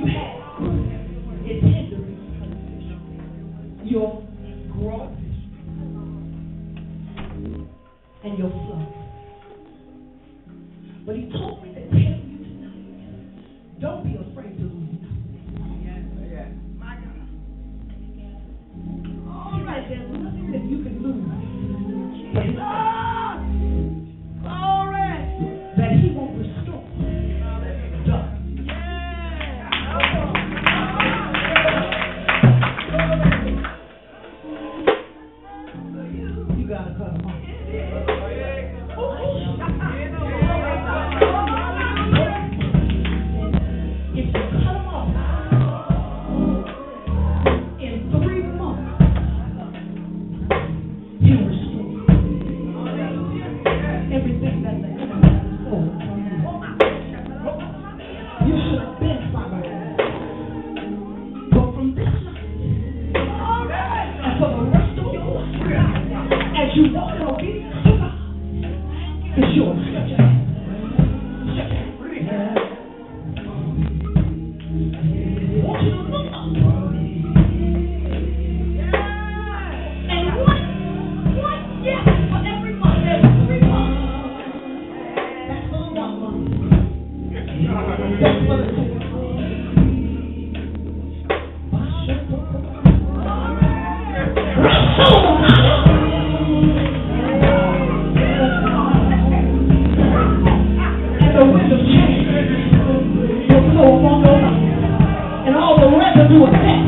you have is hindering your growth and your flow. But he told me to tell you tonight, don't be afraid to lose nothing. Yeah. My God. All right, there's nothing that you can lose. But that he won't restore. Done. You gotta cut him off. If you cut him off in 3 months, he'll restore everything that the enemy has stolen from you. You should have been following. But from this night, and for the rest of your life, as you walk in obedience to God, it's yours. Stretch your hand. Stretch your hand. I want you to look up. And one yes for every month. There's 3 months. That's for the 1 month. That's for the 2 months. And the wind of change will blow upon your life. And all the residue of that.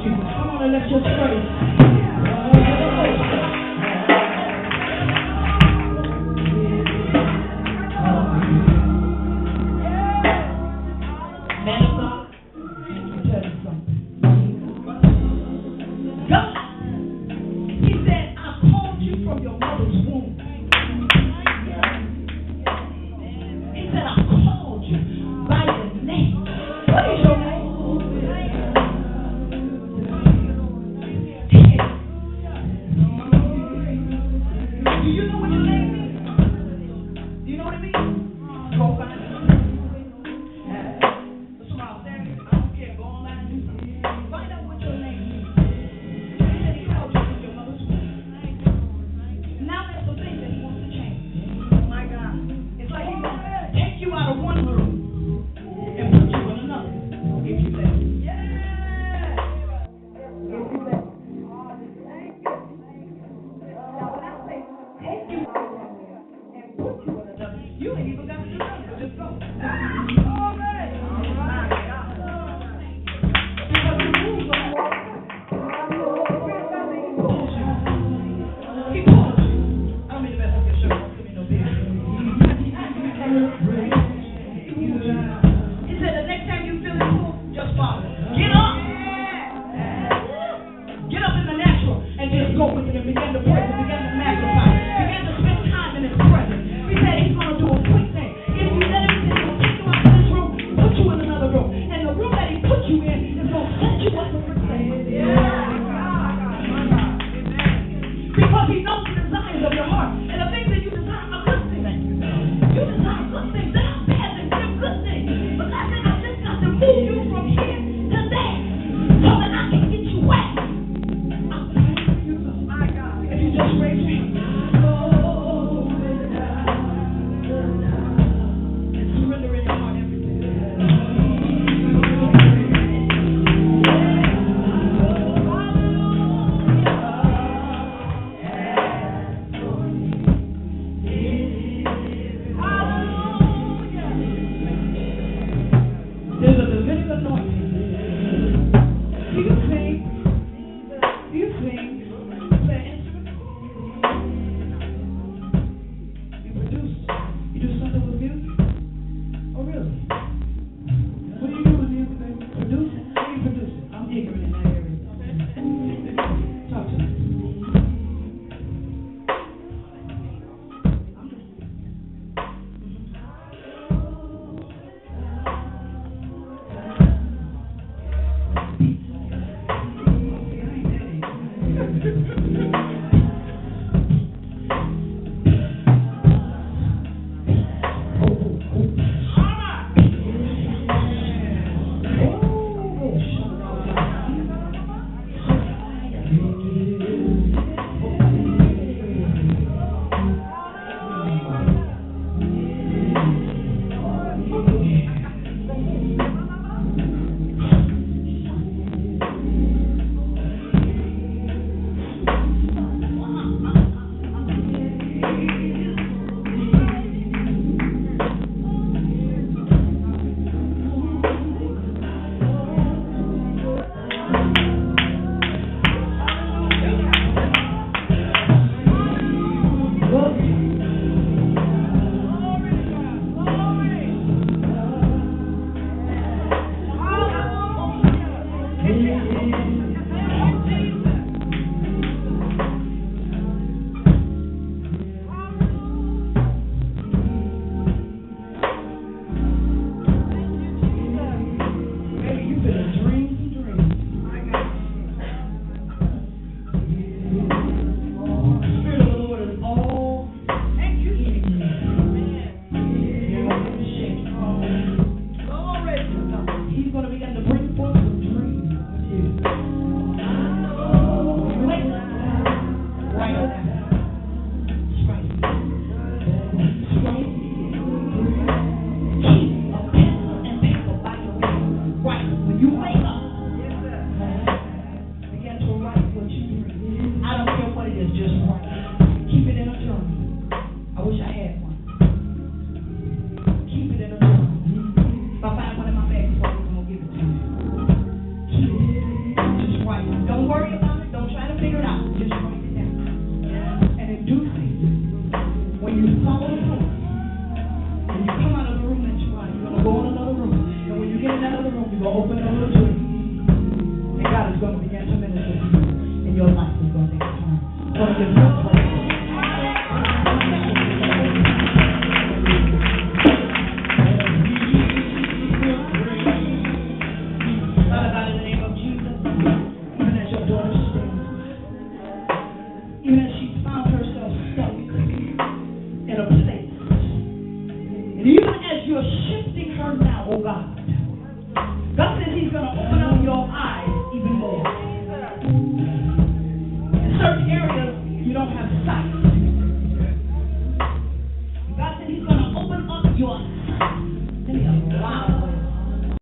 Come on and let's just praise. Man of God, let me tell you something. God, he said, I called you from your mother's womb. He said, I called you by your name. What is your name? Do you know what your name means? Do you know what it means? Go find it. Somebody said, I don't care. Go online and do something. Find out what your name means. He said he called you from your mother's womb. Now there's some things that he wants to change. My God. It's like he wants to take you out of one room and put you in another. If you let him. You ain't even got to do nothing, but just go. He pulls you. I don't mean to mess up your shirt. Don't give me no business. He said the next time you feel it pull, just follow. Get up. Get up in the natural and just go with it and begin to praise and begin to magnify. Begin to spend time in his presence. He said he's going to do a quick thing. If you let him, he's going to take you out of this room And even as you're shifting her now, oh God, God says He's going to open up your eyes even more. In certain areas, you don't have sight. God said He's going to open up your sight. Wow.